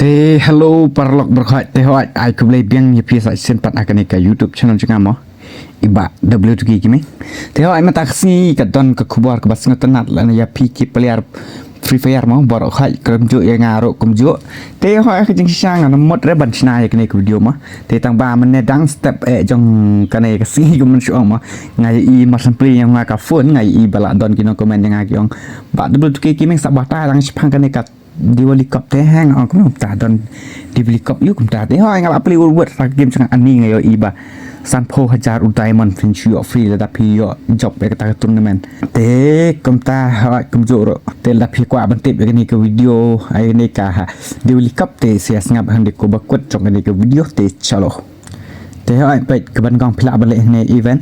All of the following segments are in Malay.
Hello parlok berkat hoi ai kumlei biang ye pisa sempat akan ke YouTube channel juga mo iba W2 gini hoi mata kasi ka don ka kubar ka basnga tanat la ya piki player Free Fire mo borok hai kem jo ya ngaro kem jo hoi ka jing sang na mod re ban chna ye kene video mo tang ba man ne dang step jong kane ka si kum shu mo ngai i ma sampli yang ka phone ngai i bala don kino comment yang akiong ba W2 gini sabata lang chpang kane ka Diwali cup teh hang on kuma ta don Diwali cup yu kum ta teh ho ang apli word rak game chang ani ngai yo iba sanpo hajar diamond fin chu free la pi yo job be ta tournament te kum ta ha kum jo ro te la pi kwa ban tip ni ke video ai ni ka ha Diwali cup te sia ngap hang de ko bakut chong ni ke video te chalo te ho ai pe ke ban gong phila balik ni event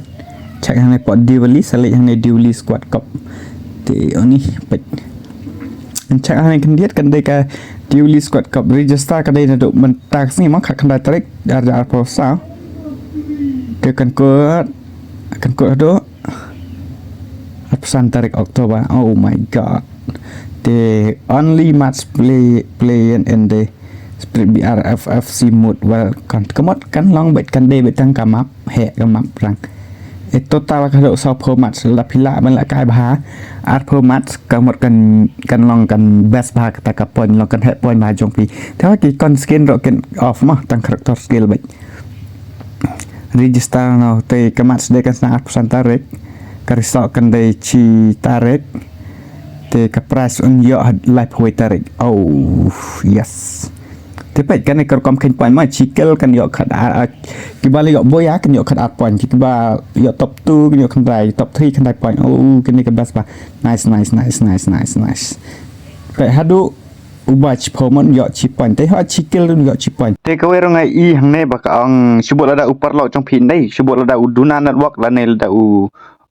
check hang ni pot Diwali salik hang ni Diwali squad cup te oni pe cak hanya kendiat kan deka Diwali squad cup register kan deka duk mentak sini mak kan dah tarik dari prosa ke kan kuat do pesan tarik Oktober. Oh my god, the only match play in the split BRFFC mode well kan long bet kan day bet tang kamap he kamap rang total kalau sau format là pilaมันละกายบาอาร์ต format ก็หมดกันลองกัน best บาตะกับปอนลองกันแฮปปอนมาจงปีถ้าว่ากี่ con skin เรากัน off มาตั้ง character skill ไป register เนาะแต่กมัดได้กันสนา% tarik ก็ริสอกันได้ชี tarik แต่กับ price อันเยอะ live way tarik oh yes Tapi kan ekor kom ken point ma chikel kan yo khat kibali yo boya kan yo khat point kiba yo top 2 kan yo kan dai top 3 kan dai point oh kan ni kan best ba nice kai hadu ubach phomon yo chi point te ha chikel yo chi point te ko ero ngai i hang ne ba ka ong subot lada upar lo trong phin dai subot lada uduna network la ne lada u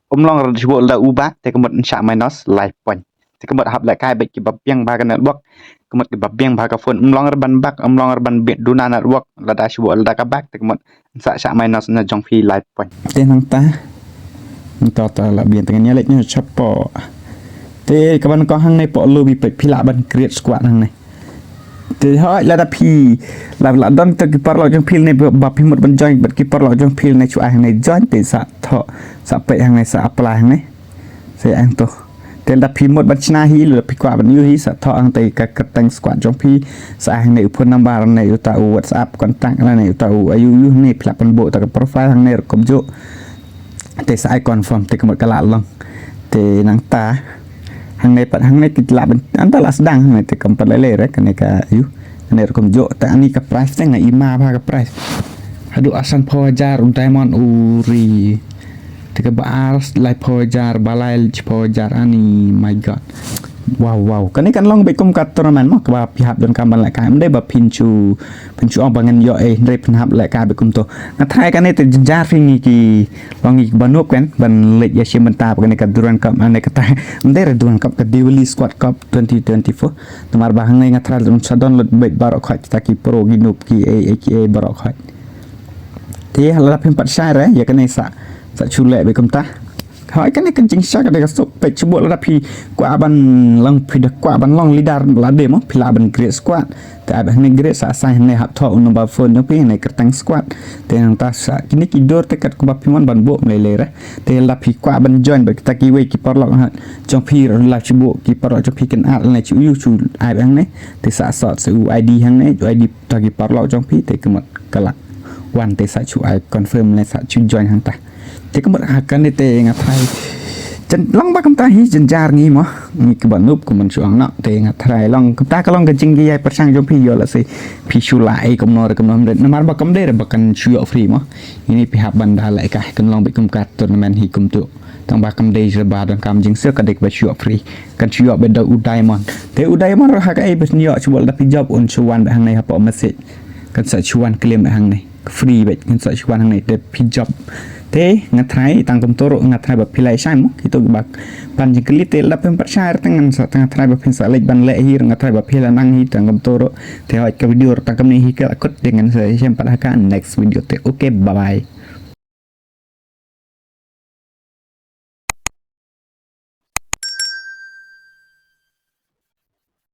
omlong subot lada u ba te ko mot sa minus life point te ko mot hab la kai ba ki ba piang ba kan network kemat ke babiang bahaka phone umlong reban bak umlong reban bit duna network lada shbo lada ka bak te kemat sa minus na jong fi live point te nang ta la bien tengnya lek nya chapo te kaban ko hang nei po lu bi pe phila ban create squad hang nei te hoi lada pi la don te kipar lo jong phil nei ba pi mot ban join bat kipar lo jong phil nei chu ai hang nei join te sa tho sa pe hang nei sa apply hang nei se ang to Tên đập phim một bát chna hi lừa phí quả vẫn yêu hi sợ thọ ang tay các tầng squat trong phi sa hàng này phun number này tạo WhatsApp contact này tạo ayu này phạt phần bộ tạo profile hàng này công dụng tay sa confirm tay một cái lạ lăng tay nang ta hàng này bạn hàng này kịch lạ bên anh ta là sedang hàng này tay cầm phần lấy cái này cả ayu này công dụng tay anh cái price này ima ba cái price aduh asan power diamond uri Tiga bars live power balai power ani my god wow kan ni kan long be kum kat tournament mak ba pihak don kamban lại cái đây ba pinchu ông bangen yo đây pinhap lại cái be kum to na thai kan ni te jar fingi ki long ni banup kan ban lek ya shimenta ba kan ka duran cup ane ka ta đây là duran cup ka Diwali squad cup 2024 tomar ba hang ni ngatral dun sadon lot be barok khat taki pro ginup ki aka barok khat thì là phim bắt sai đấy ya kan ni sa chu lệ với công tác hỏi cái này cần chính xác cái số phải chu bộ là phi quả ban long phi được quả ban long leader là demo phi là ban great squad tại ban này great sa sai này hấp thọ nó bao phone nó phi này cái tăng squad thì người ta sa cái này cái door tới cái của phi món ban bộ này lệ đấy thì là phi quả ban join bởi ta cái way keeper lọc hả trong phi là chu bộ keeper lọc trong phi cần ad này chu chu ai ban này thì sa sọt sự ID hàng này ID ta keeper lọc trong phi thì cái mặt cái là one thì sa chu ai confirm này sa chu join hàng ta thì có một akan đi tè ngặt thay chân long ba công ta hi chân jar nghi mà nghi cái bản núp của mình xuống nọ tè ngặt thay long công ta có long cái chân ghi ai bắt sang trong phi giờ là gì phi chu lại công nó nó mà ba công đây là ba cần chu free mà ini pihak bandar lại cả cần long bị công cắt tournament hi công tụ thằng ba công đây là ba đang cầm chính xác cái địch ba chu free cần chu bên đầu diamond thế diamond rồi cái bên nhọ chu là phi job on chu one hàng này hấp message cần sẽ chu one claim hàng này free vậy cần sẽ chu one hàng này để phi job thế ngat thai tang kom toro ngat thai ba philai sai mo itu bak pan jing klit te lapem percaya tangan sa tang thai ba phin sa lek ban le hi ngat thai ba phila nang hi tang kom toro te hoi ka video tang kam ni hi ka kut dengan saya sempat akan next video te okay bye bye